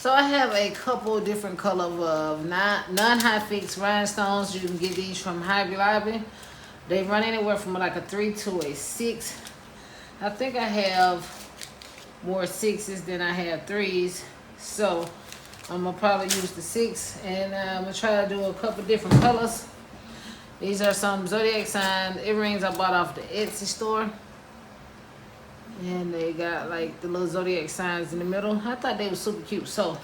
So I have a couple different color of non-high fix rhinestones. You can get these from Hobby Lobby. They run anywhere from like a 3 to a 6. I think I have more 6s than I have 3s. So I'm gonna probably use the 6, and I'm gonna try to do a couple different colors. These are some zodiac sign earrings I bought off the Etsy store. And they got like the little zodiac signs in the middle. I thought they were super cute. So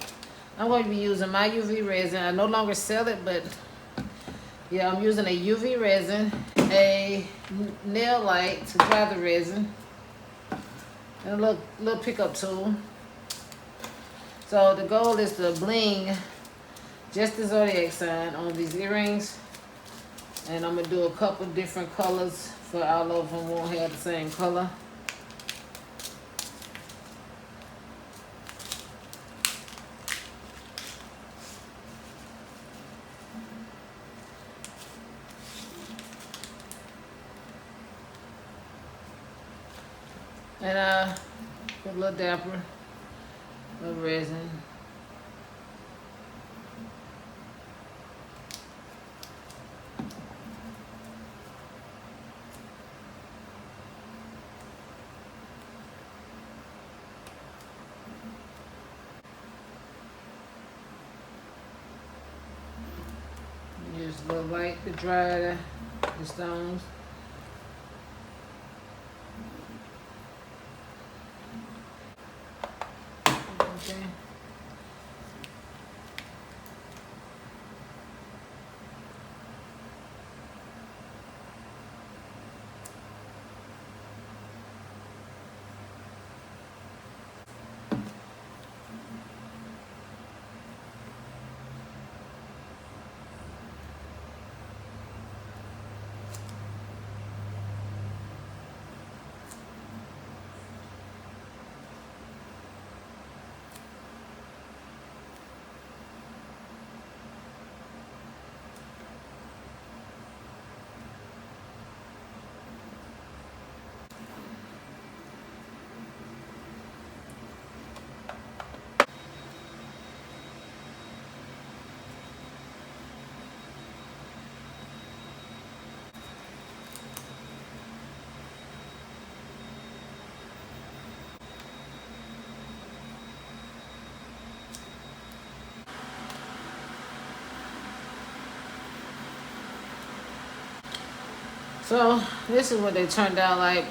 I'm going to be using my UV resin. I no longer sell it, but yeah, I'm using a UV resin, a nail light to dry the resin, and a little pickup tool. So the goal is to bling just the zodiac sign on these earrings. And I'm going to do a couple different colors for all of them won't have the same color. And put a little dapper of resin. Use a little light to dry the stones. Okay. So this is what they turned out like.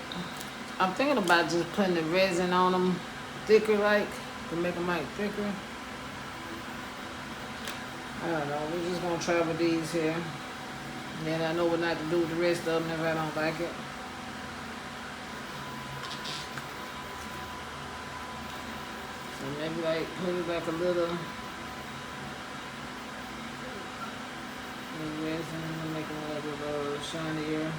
I'm thinking about just putting the resin on them thicker, like to make them like thicker. I don't know. We're just gonna try with these here. And then I know what not to do with the rest of them if I don't like it. So maybe like put it like a little resin and make them a little bit shinier.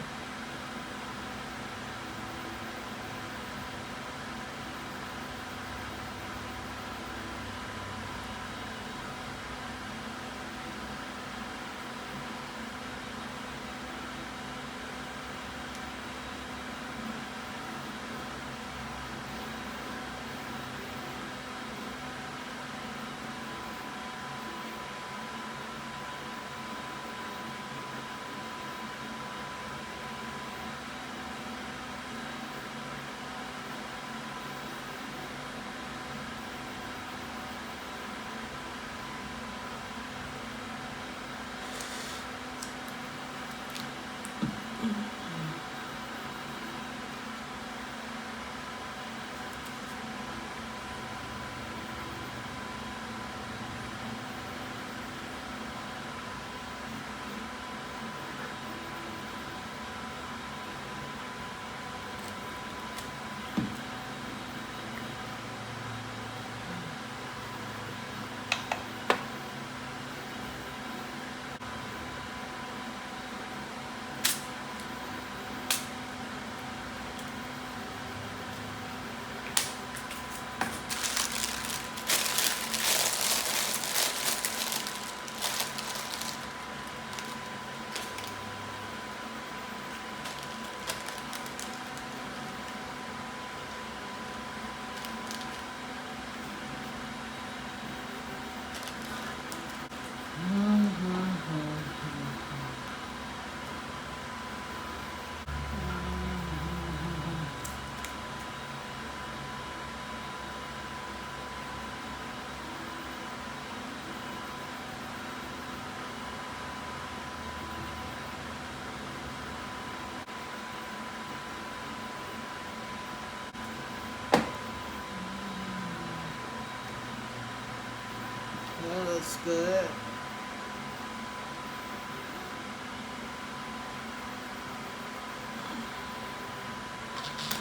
That looks good.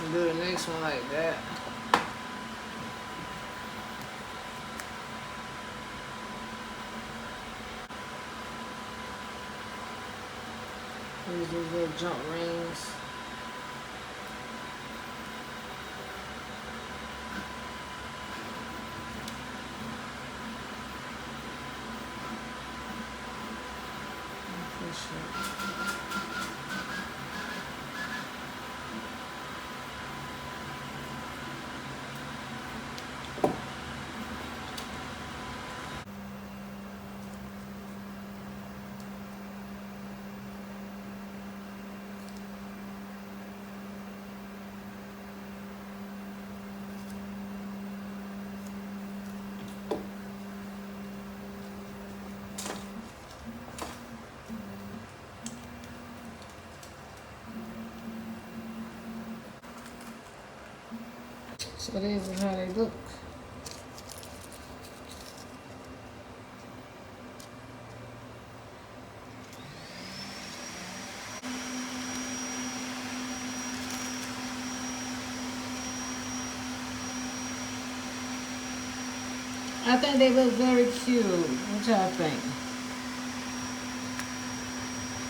And do the next one like that. Use these little jump rings. So this is how they look. I think they look very cute. What y'all think?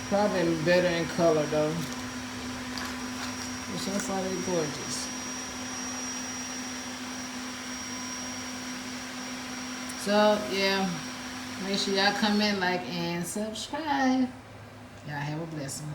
Probably better in color though. It's just like they're gorgeous. So yeah, make sure y'all comment, like, and subscribe. Y'all have a blessing.